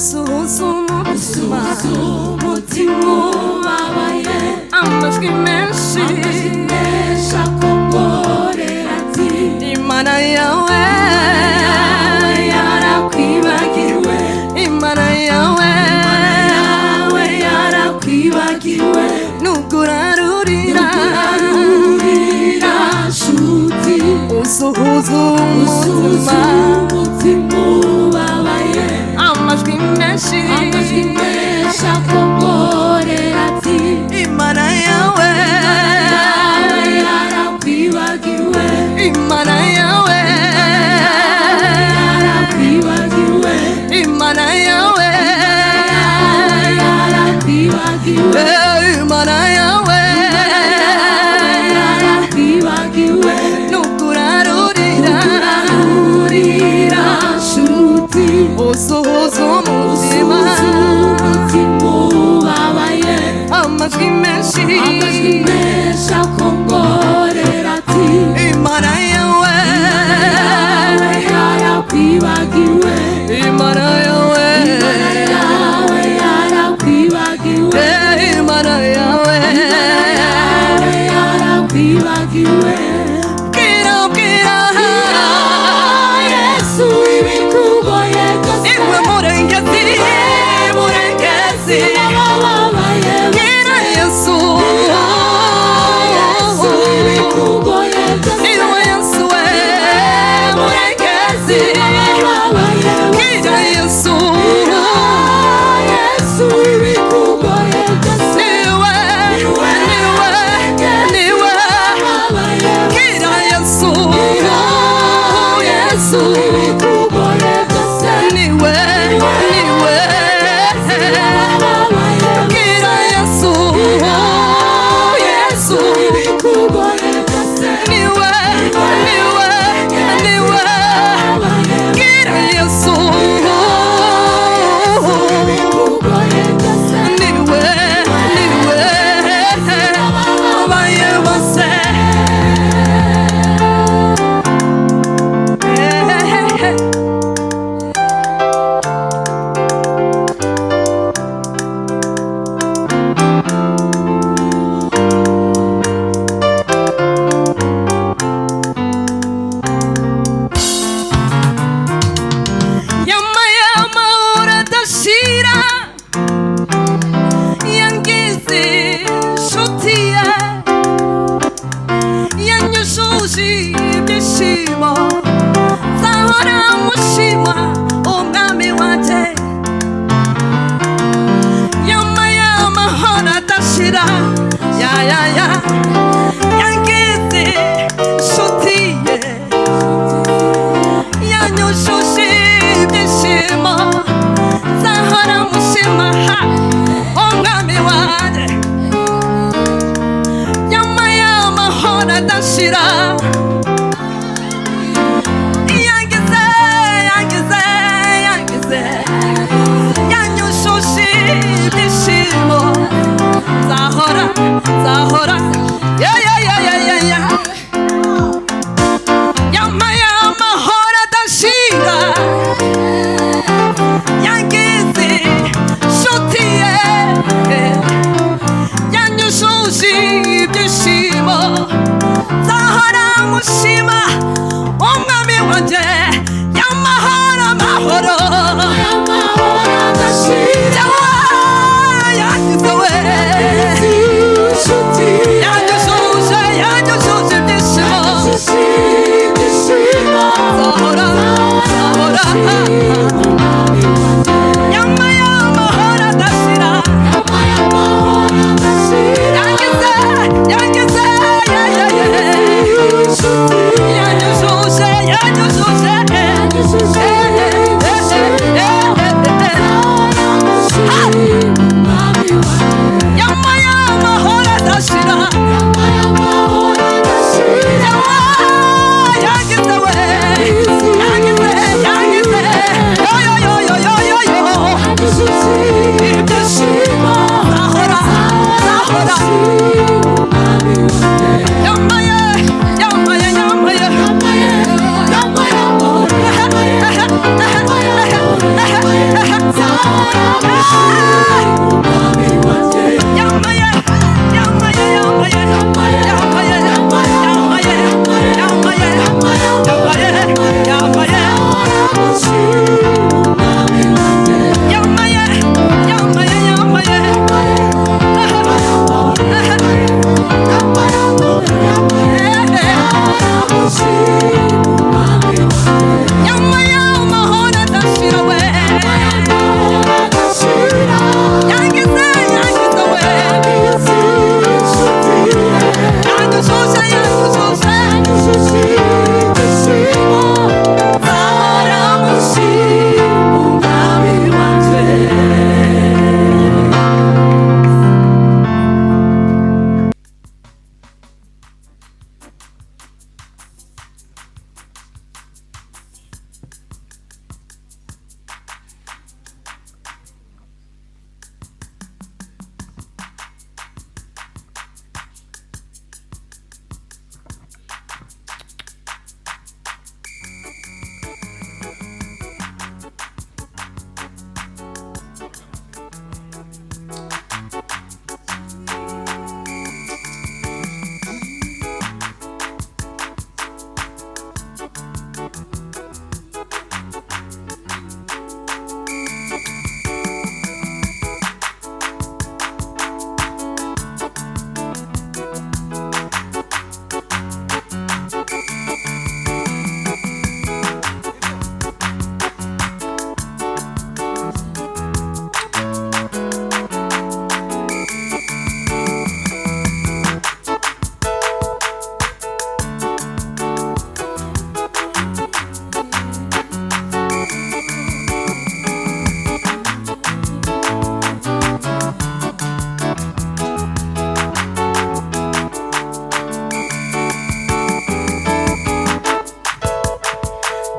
usuhuza umutima ubabaye amajwi menshi akongorera ati Imana yawe yarakwibagiwe Imana yawe yarakwibagiwe nubwo urarurira nshuti usuhuza umutima ubabaye amajwi menshi akongorera ati Imana yawe yarakwibagiwe Imana yawe yarakwibagiwe Imana yawe yarakwibagiwe Imana yawe yarakwibagiwe nubwo urarurira nshuti usuhuza umutima ubabaye amajwi menshi akongorera ati Imana yawe yarakwibagiwe Imana yawe yarakwibagiwe Imana yawe yarakwibagiwe Bwira Yesu ibikugoye byose Iwe murengezi ababaye Bwira Yesu ibikugoye byose Iwe Yesu we murengezi Bwira Yesu Yesu ibikugoye byose Niwe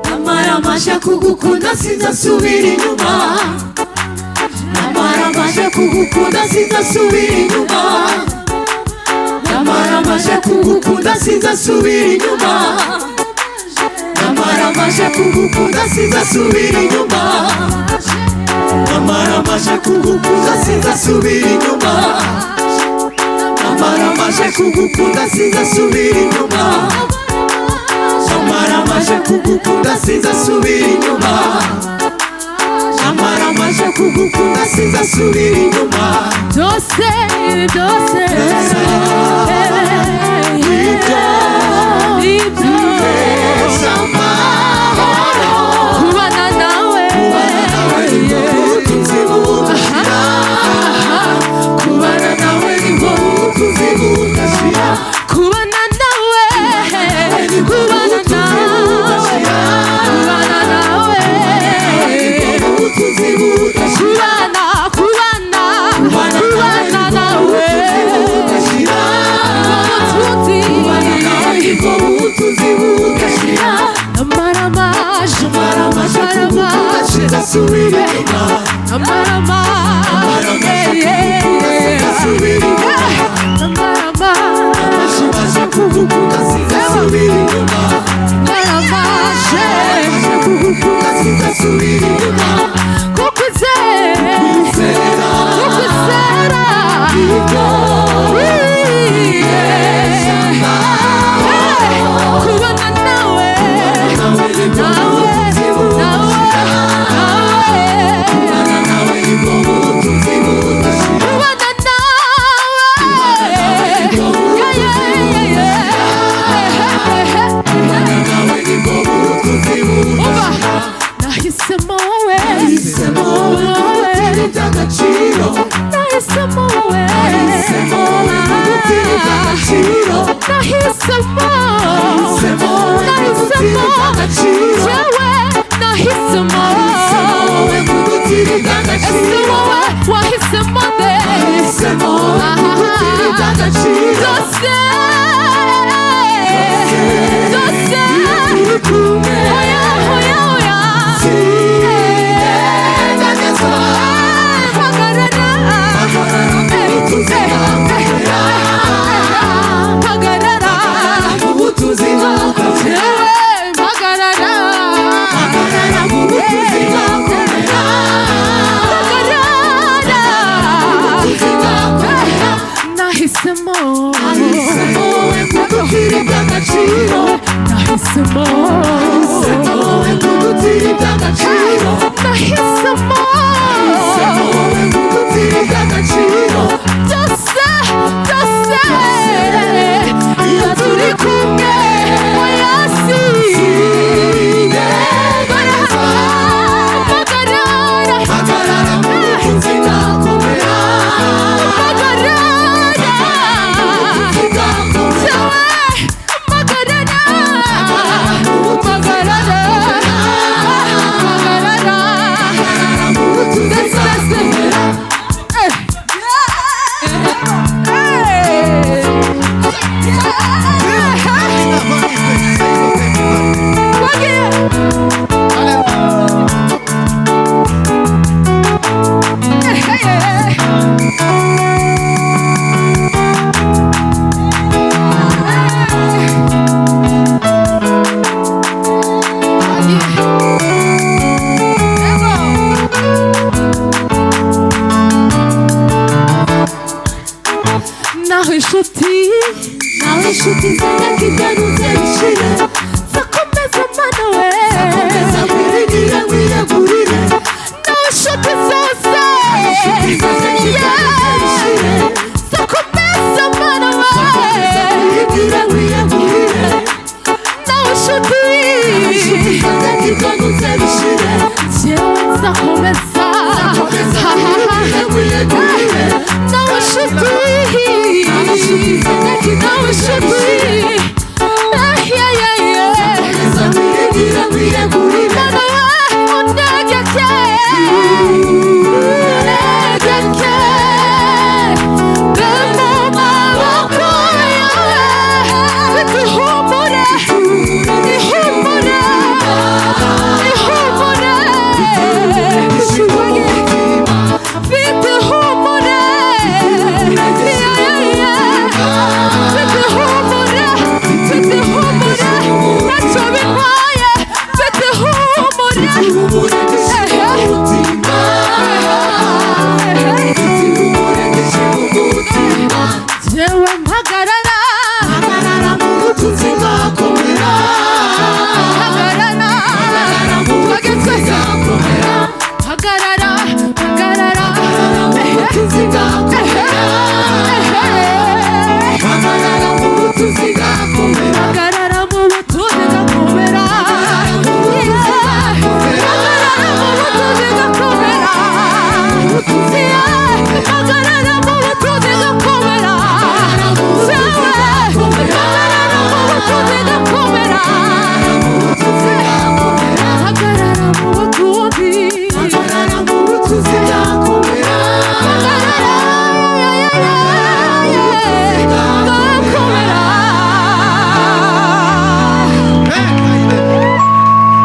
Namaramaje kugukunda sinzasubira inyuma. Namaramaje kugukunda sinzasubira inyuma. Namaramaje kugukunda sinzasubira inyuma. Namaramaje kugukunda sinzasubira inyuma. Namaramaje kugukunda sinzasubira inyuma. Namaramaje kugukunda sinzasubira inyuma. Namaramaje kugukunda sinzasubira inyuma. Namaramaje kugukunda sinzasubira inyuma. Dose kubana nawe ubutunzi budashira. Kubana nawe nibwo butunzi budashira. kubana nawe kubana nawe ubutunzi budashira. kubana nawe budashira. ubutunzi Kubana nawe nibwo butunzi budashira. namaramaje kugukunda sinzasubira inyuma. namaramaje Sinzasubira inyuma. Namaramaje kugukunda sinzasubira inyuma. Namaramaje kugukunda sinzasubira inyuma. kukwizera Nibwo kubana nawe nawe nibwo butunzi budashira. Kubana nawe nibwo butunzi budashira. kubana Kubana nawe nibwo butunzi budashira. nahisemo wowe Nahisemo wowe, ibintu by'agaciro. nahisemo wowe by'agaciro nahisemo wowe kudutira iby'agaciro nahisemo wowe kudutira iby'agaciro byose byose iyo turi kumwe wayasi hagarara mu butunzi bwakomera nawe inshuti zanjye igarutse bishire zakomeza mana we komeza wirigire wiyegurire nawe inshuti zose zakomeza mana we wirigire wiyegurire nawe inshuti zanjye igarutse bishire jewe nzakomeza wiyegurire nawe inshuti nawe inshuti komeza wirigire wiyegurire mana we undegeke undegeke be mu maboko yawe bituhumure ihumure ihumure bituhumure Hagarara